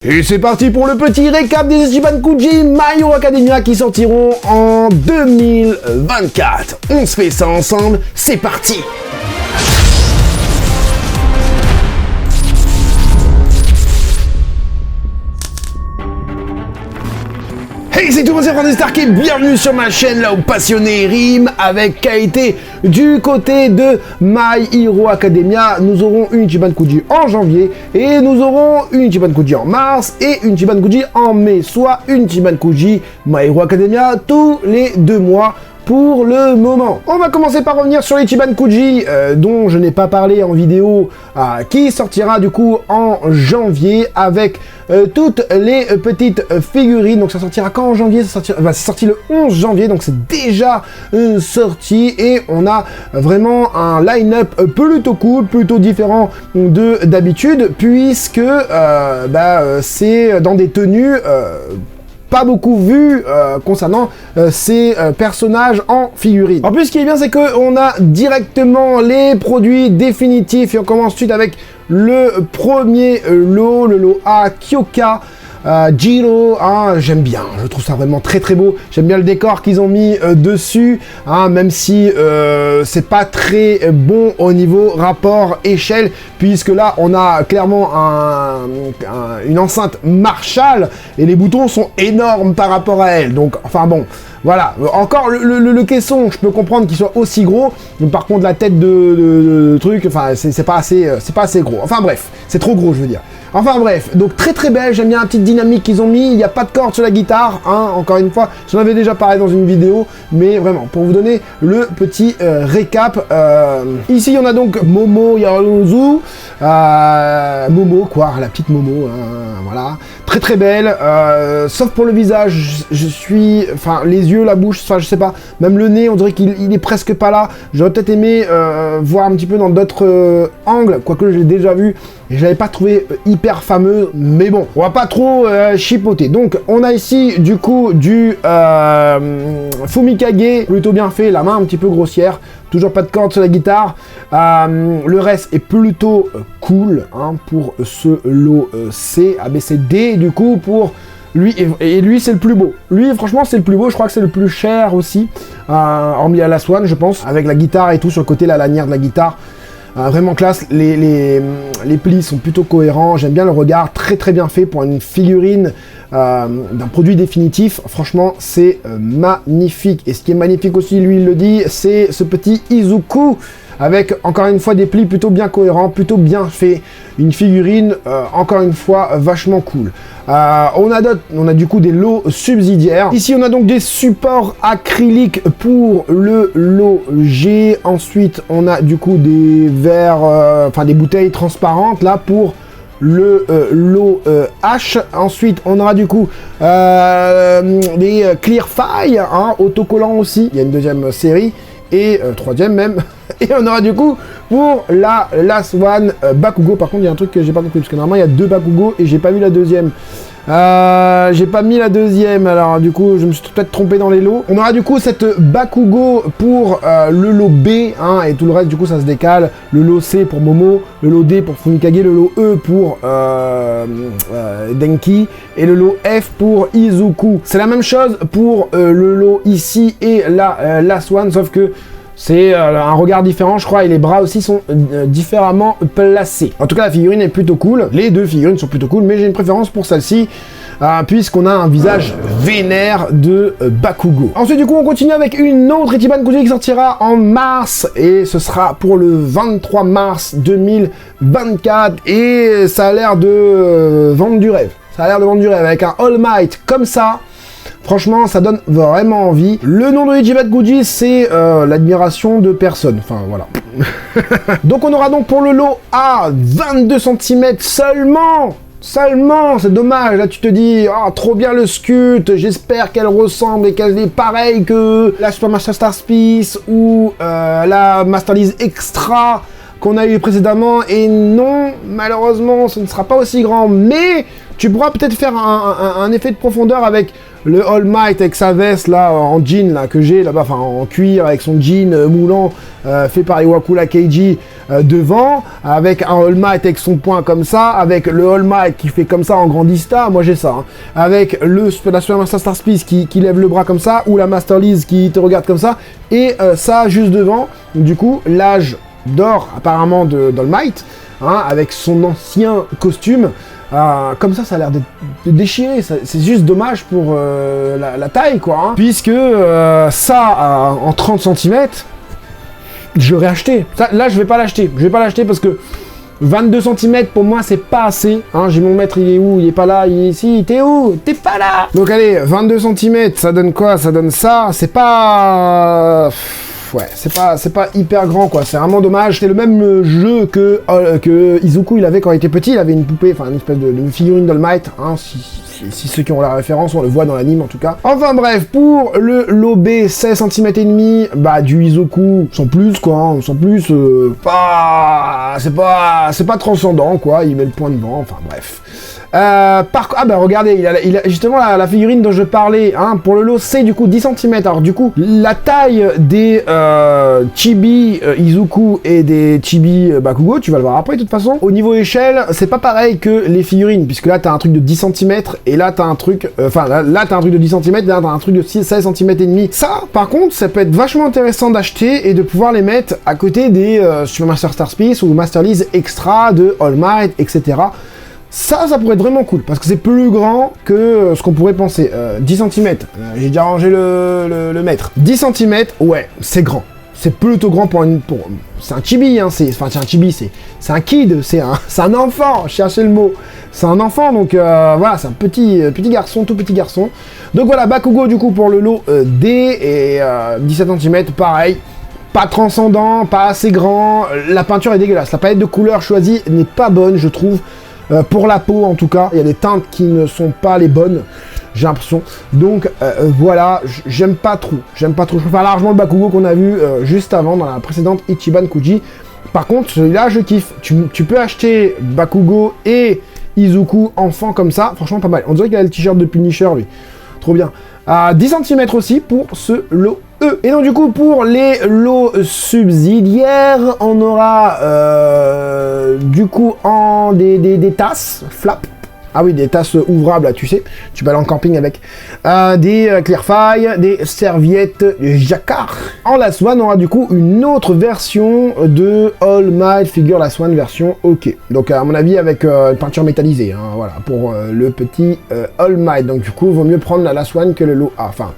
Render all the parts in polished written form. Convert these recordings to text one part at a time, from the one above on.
Et c'est parti pour le petit récap des Ichiban Kuji My Hero Academia qui sortiront en 2024. On se fait ça ensemble, c'est parti! Hey, c'est tout le monde, c'est Francis Stark et bienvenue sur ma chaîne là où passionné rime avec qualité. Du côté de My Hero Academia, nous aurons une Ichiban Kuji en janvier et nous aurons une Ichiban Kuji en mars et une Ichiban Kuji en mai, soit une Ichiban Kuji My Hero Academia tous les 2 mois. Pour le moment, on va commencer par revenir sur l'Ichiban Kuji dont je n'ai pas parlé en vidéo, qui sortira du coup en janvier avec toutes les petites figurines. Donc ça sortira quand en janvier? C'est sorti le 11 janvier, donc c'est déjà sorti et on a vraiment un line-up plutôt cool, plutôt différent de d'habitude, puisque c'est dans des tenues pas beaucoup vu concernant ces personnages en figurine. En plus, ce qui est bien, c'est qu'on a directement les produits définitifs et on commence tout de suite avec le premier lot, le lot A, Kyoka. Jiro, j'aime bien, je trouve ça vraiment très très beau, j'aime bien le décor qu'ils ont mis dessus, même si c'est pas très bon au niveau rapport échelle, puisque là on a clairement une enceinte Marshall et les boutons sont énormes par rapport à elle, donc enfin bon, voilà. Encore le caisson, je peux comprendre qu'il soit aussi gros, mais par contre la tête de truc, enfin c'est pas assez gros, enfin bref, c'est trop gros je veux dire. Enfin bref, donc très très belle, j'aime bien la petite dynamique qu'ils ont mis, il n'y a pas de corde sur la guitare, encore une fois, j'en avais déjà parlé dans une vidéo, mais vraiment, pour vous donner le petit récap, ici on a donc Momo Yaruzu, Momo quoi, la petite Momo, voilà, très très belle, sauf pour le visage, enfin les yeux, la bouche, enfin je sais pas, même le nez, on dirait qu'il est presque pas là, j'aurais peut-être aimé voir un petit peu dans d'autres angles, quoique je l'ai déjà vu, et je l'avais pas trouvé hyper fameux, mais bon, on va pas trop chipoter. Donc, on a ici, du coup, du Fumikage, plutôt bien fait, la main un petit peu grossière, toujours pas de corde sur la guitare. Le reste est plutôt cool, pour ce lot C, A, B, C, D, du coup, pour lui, et lui, c'est le plus beau. Lui, franchement, c'est le plus beau, je crois que c'est le plus cher aussi, hormis à la Swan, je pense, avec la guitare et tout, sur le côté, la lanière de la guitare. Vraiment classe, les plis sont plutôt cohérents, j'aime bien le regard, très très bien fait pour une figurine d'un produit définitif, franchement c'est magnifique. Et ce qui est magnifique aussi, lui il le dit, c'est ce petit Izuku, avec encore une fois des plis plutôt bien cohérents, plutôt bien fait, une figurine encore une fois vachement cool. On a du coup des lots subsidiaires. Ici on a donc des supports acryliques pour le lot G. Ensuite on a du coup des verres, enfin des bouteilles transparentes là pour le lot H. Ensuite on aura du coup des clear file, autocollants aussi. Il y a une deuxième série et troisième même. Et on aura du coup pour la Last One Bakugo. Par contre il y a un truc que j'ai pas compris, parce que normalement il y a 2 Bakugo et j'ai pas vu la deuxième. J'ai pas mis la deuxième, alors du coup je me suis peut-être trompé dans les lots. On aura du coup cette Bakugo pour le lot B, et tout le reste du coup ça se décale. Le lot C pour Momo, le lot D pour Fumikage, le lot E pour Denki et le lot F pour Izuku. C'est la même chose pour le lot ici et la Last One, sauf que c'est un regard différent, je crois, et les bras aussi sont différemment placés. En tout cas, la figurine est plutôt cool. Les deux figurines sont plutôt cool, mais j'ai une préférence pour celle-ci, puisqu'on a un visage vénère de Bakugo. Ensuite, du coup, on continue avec une autre Ichiban Kuji qui sortira en mars, et ce sera pour le 23 mars 2024, et ça a l'air de vendre du rêve. Ça a l'air de vendre du rêve, avec un All Might comme ça. Franchement, ça donne vraiment envie. Le nom de Ichiban Kuji, c'est l'admiration de personne. Enfin, voilà. Donc, on aura donc pour le lot A, 22 cm seulement. Seulement, c'est dommage. Là, tu te dis, trop bien le sculpte. J'espère qu'elle ressemble et qu'elle est pareille que la Super Master Star Piece ou la Masterlise Extra qu'on a eu précédemment. Et non, malheureusement, ce ne sera pas aussi grand. Mais tu pourras peut-être faire un effet de profondeur avec le All Might avec sa veste là en jean là que j'ai là-bas, enfin en cuir avec son jean moulant fait par Iwakura Keiji devant, avec un All Might avec son poing comme ça, avec le All Might qui fait comme ça en grandista, moi j'ai ça, hein. Avec la Super Master Star Piece qui lève le bras comme ça, ou la Master Lise qui te regarde comme ça, et ça juste devant, du coup l'âge d'or apparemment d'All Might, hein, avec son ancien costume. Comme ça a l'air de déchirer, c'est juste dommage pour la taille, quoi, hein. Puisque ça, en 30 cm, je l'aurais acheté. Ça, là, je vais pas l'acheter parce que 22 cm pour moi, c'est pas assez, hein. J'ai mon maître, il est où? Il est pas là, il est ici, t'es où? T'es pas là! Donc allez, 22 cm, ça donne quoi? Ça donne ça, c'est pas... Ouais, c'est pas hyper grand, quoi, c'est vraiment dommage. C'est le même jeu que Izuku il avait quand il était petit, il avait une poupée, enfin une espèce de figurine d'All Might, hein, si ceux qui ont la référence, on le voit dans l'anime en tout cas. Enfin bref, pour le lobé 16 cm et demi, bah du Izuku, sans plus quoi, hein, sans plus, c'est pas transcendant quoi, il met le point devant, enfin bref. Ah bah regardez, il a justement la figurine dont je parlais, hein, pour le lot c'est du coup 10 cm, alors du coup la taille des Chibi Izuku et des Chibi Bakugo, tu vas le voir après de toute façon, au niveau échelle c'est pas pareil que les figurines, puisque là t'as un truc de 10 cm et là t'as un truc, là t'as un truc de 10 cm, là t'as un truc de 16 cm et demi. Ça par contre ça peut être vachement intéressant d'acheter et de pouvoir les mettre à côté des Super Master Star Piece ou Master Lise Extra de All Might, etc. Ça pourrait être vraiment cool, parce que c'est plus grand que ce qu'on pourrait penser. 10 cm, j'ai déjà rangé le mètre. 10 cm, ouais, c'est grand. C'est plutôt grand c'est un chibi, hein, c'est un chibi, c'est un kid, c'est un enfant, cherchez le mot. C'est un enfant, donc voilà, c'est un petit garçon, tout petit garçon. Donc voilà, Bakugo du coup pour le lot D, et 17 cm, pareil. Pas transcendant, pas assez grand, la peinture est dégueulasse. La palette de couleurs choisie n'est pas bonne, je trouve. Pour la peau en tout cas, il y a des teintes qui ne sont pas les bonnes, j'ai l'impression. Donc voilà, j'aime pas trop. Je préfère largement le Bakugo qu'on a vu juste avant dans la précédente Ichiban Kuji. Par contre, celui-là, je kiffe. Tu peux acheter Bakugo et Izuku enfant comme ça, franchement pas mal. On dirait qu'il a le t-shirt de Punisher lui. Trop bien. 10 cm aussi pour ce lot E. Et donc du coup pour les lots subsidiaires, on aura du coup des tasses flap. Ah oui, des tasses ouvrables là, tu sais, tu peux aller en camping avec. Des Clearfile, des serviettes jacquard. En Last One, on aura du coup une autre version de All Might Figure Last One version OK. Donc à mon avis avec une peinture métallisée, hein, voilà, pour le petit All Might. Donc du coup, il vaut mieux prendre la Last One que le lot A. Enfin,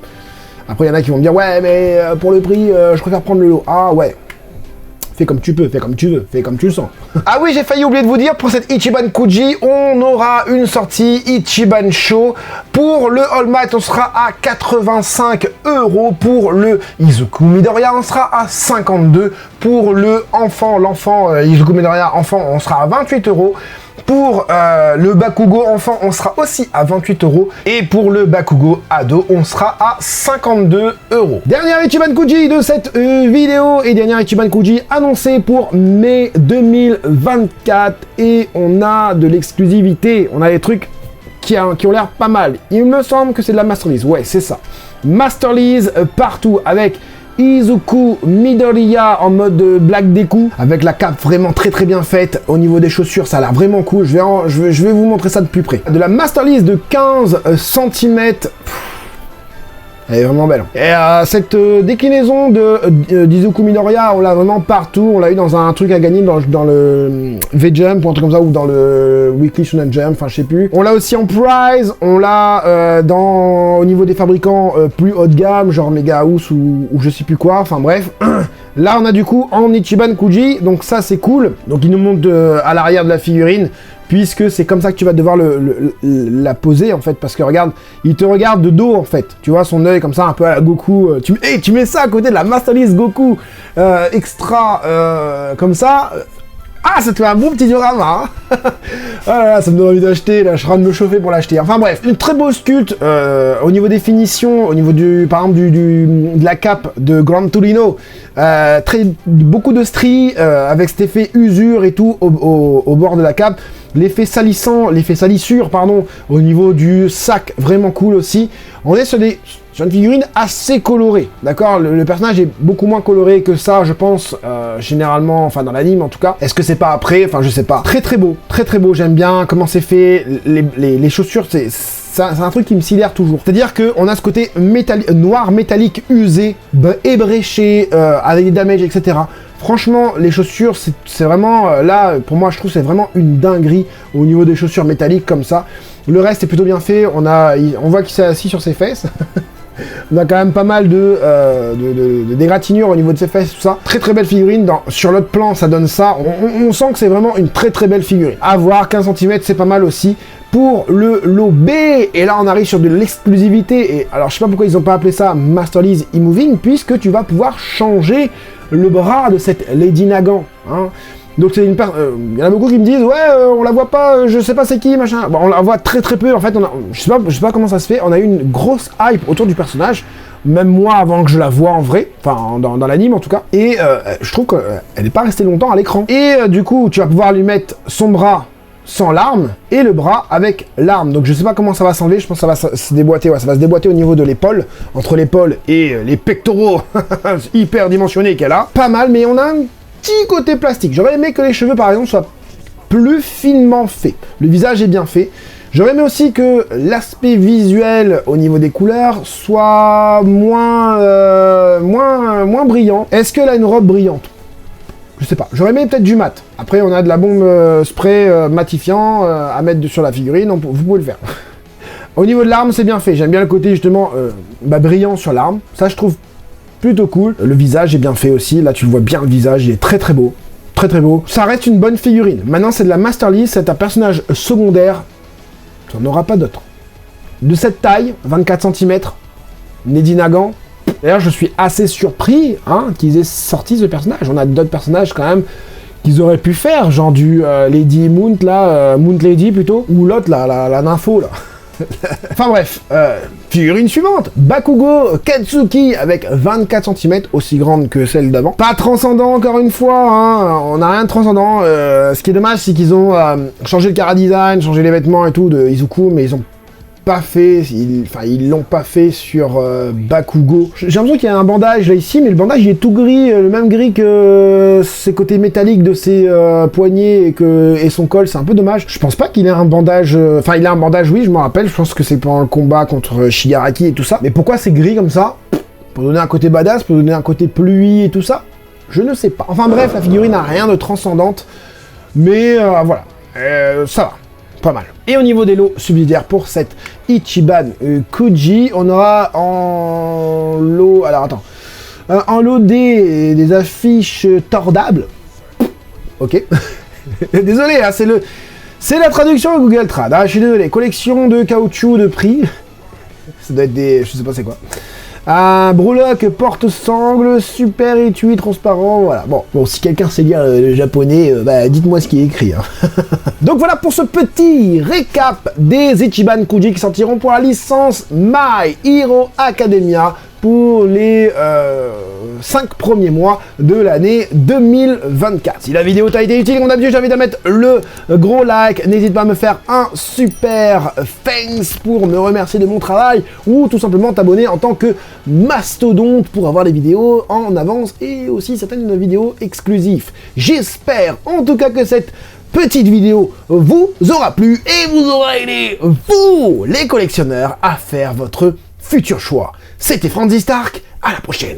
après il y en a qui vont me dire, ouais, mais pour le prix, je préfère prendre le lot A, ouais. Fais comme tu peux, fais comme tu veux, fais comme tu le sens. Ah oui, j'ai failli oublier de vous dire, pour cette Ichiban Kuji, on aura une sortie Ichiban Show. Pour le All Might, on sera à 85 €. Pour le Izuku Midoriya, on sera à 52. Pour le l'enfant Izuku Midoriya enfant, on sera à 28 €. Pour le Bakugo enfant, on sera aussi à 28 €. Et pour le Bakugo ado, on sera à 52 €. Dernière Ichiban Kuji de cette vidéo, et dernière Ichiban Kuji annoncée pour mai 2024. Et on a de l'exclusivité, on a des trucs qui ont l'air pas mal. Il me semble que c'est de la Master Lise, ouais c'est ça. Master Lise partout avec Izuku Midoriya en mode Black Deku, avec la cape vraiment très bien faite. Au niveau des chaussures, ça a l'air vraiment cool. Je vais vous montrer ça de plus près. De la Master Lise de 15 cm. Elle est vraiment belle. Et cette déclinaison d'Izuku Midoriya, on l'a vraiment partout. On l'a eu dans un truc à gagner dans le V-Jump ou un truc comme ça, ou dans le Weekly Shonen Jump, enfin je sais plus. On l'a aussi en Prize, on l'a au niveau des fabricants plus haut de gamme, genre Mega House ou je sais plus quoi, enfin bref. Là on a du coup en Ichiban Kuji, donc ça c'est cool. Donc il nous montre à l'arrière de la figurine, puisque c'est comme ça que tu vas devoir la poser en fait, parce que regarde, il te regarde de dos en fait, tu vois son œil comme ça un peu à la Goku, tu mets ça à côté de la Master Lise Goku extra comme ça, ça te fait un bon petit diorama, hein. Ah là, ça me donne envie d'acheter, là je suis en train de me chauffer pour l'acheter, enfin bref, une très beau sculpte au niveau des finitions, au niveau par exemple de la cape de Grand Torino, beaucoup de stries avec cet effet usure et tout au bord de la cape. l'effet salissure, pardon, au niveau du sac, vraiment cool aussi. On est sur une figurine assez colorée, d'accord? Le personnage est beaucoup moins coloré que ça, je pense, généralement, enfin dans l'anime en tout cas. Est-ce que c'est pas après? Enfin, je sais pas. Très très beau, j'aime bien comment c'est fait. Les chaussures, c'est un truc qui me sidère toujours. C'est-à-dire qu'on a ce côté noir métallique usé, ébréché, avec des damages, etc. Franchement, les chaussures, c'est vraiment, là, pour moi, je trouve c'est vraiment une dinguerie au niveau des chaussures métalliques comme ça. Le reste est plutôt bien fait, on voit qu'il s'est assis sur ses fesses. On a quand même pas mal de dégratignures au niveau de ses fesses, tout ça. Très très belle figurine, sur l'autre plan, ça donne ça. On sent que c'est vraiment une très très belle figurine. À voir, 15 cm, c'est pas mal aussi. Pour le lot B, et là on arrive sur de l'exclusivité, et alors je sais pas pourquoi ils ont pas appelé ça Master Lease E-Moving, puisque tu vas pouvoir changer le bras de cette Lady Nagant, hein. Donc c'est il y en a beaucoup qui me disent ouais on la voit pas, je sais pas c'est qui machin. Bon, on la voit très très peu en fait, je sais pas comment ça se fait, on a eu une grosse hype autour du personnage, même moi avant que je la voie en vrai, enfin dans l'anime en tout cas, et je trouve qu'elle n'est pas restée longtemps à l'écran. Et du coup tu vas pouvoir lui mettre son bras sans l'arme et le bras avec l'arme. Donc je sais pas comment ça va s'enlever, je pense que ça va se déboîter, ouais, ça va se déboîter au niveau de l'épaule, entre l'épaule et les pectoraux hyper dimensionnés qu'elle a. Pas mal, mais on a un petit côté plastique. J'aurais aimé que les cheveux par exemple soient plus finement faits. Le visage est bien fait. J'aurais aimé aussi que l'aspect visuel au niveau des couleurs soit moins brillant. Est-ce qu'elle a une robe brillante? Je sais pas, j'aurais aimé peut-être du mat. Après, on a de la bombe spray matifiant à mettre sur la figurine, vous pouvez le faire. Au niveau de l'arme, c'est bien fait. J'aime bien le côté justement brillant sur l'arme. Ça, je trouve plutôt cool. Le visage est bien fait aussi. Là, tu le vois bien, le visage, il est très très beau. Très très beau. Ça reste une bonne figurine. Maintenant, c'est de la Master Lease, c'est un personnage secondaire. Tu n'en auras pas d'autre. De cette taille, 24 cm, Lady Nagant. D'ailleurs, je suis assez surpris qu'ils aient sorti ce personnage. On a d'autres personnages quand même qu'ils auraient pu faire, genre du Lady Mount, là, Mount Lady plutôt, ou l'autre, là, la nympho, là. Enfin bref, figurine suivante, Bakugo Katsuki avec 24 cm, aussi grande que celle d'avant. Pas transcendant encore une fois, on n'a rien de transcendant. Ce qui est dommage, c'est qu'ils ont changé le chara-design, changé les vêtements et tout de Izuku, mais ils ont pas fait, ils l'ont pas fait sur Bakugo. J'ai l'impression qu'il y a un bandage là ici, mais le bandage il est tout gris, le même gris que ses côtés métalliques de ses poignets et son col, c'est un peu dommage. Je pense pas qu'il ait un bandage, il a un bandage, oui, je me rappelle, je pense que c'est pendant le combat contre Shigaraki et tout ça. Mais pourquoi c'est gris comme ça? Pour donner un côté badass, pour donner un côté pluie et tout ça? Je ne sais pas. Enfin bref, la figurine n'a rien de transcendante, mais voilà, ça va. Pas mal. Et au niveau des lots subsidiaires pour cette Ichiban Kuji, on aura en lot... Alors attends. En lot des affiches tordables. Ok. Désolé, c'est la traduction de Google Trad. Je suis désolé. Collection de caoutchouc de prix. Ça doit être des... Je sais pas c'est quoi. Un Brolock porte-sangle, super étui transparent, voilà. Bon, si quelqu'un sait lire le japonais, dites-moi ce qui est écrit. Donc voilà pour ce petit récap des Ichiban Kuji qui sortiront pour la licence My Hero Academia pour les 5 premiers mois de l'année 2024. Si la vidéo t'a été utile, mon ami, j'invite à mettre le gros like. N'hésite pas à me faire un super thanks pour me remercier de mon travail ou tout simplement t'abonner en tant que mastodonte pour avoir des vidéos en avance et aussi certaines vidéos exclusives. J'espère en tout cas que cette petite vidéo vous aura plu et vous aura aidé, vous les collectionneurs, à faire votre futur choix. C'était Franzy Stark, à la prochaine.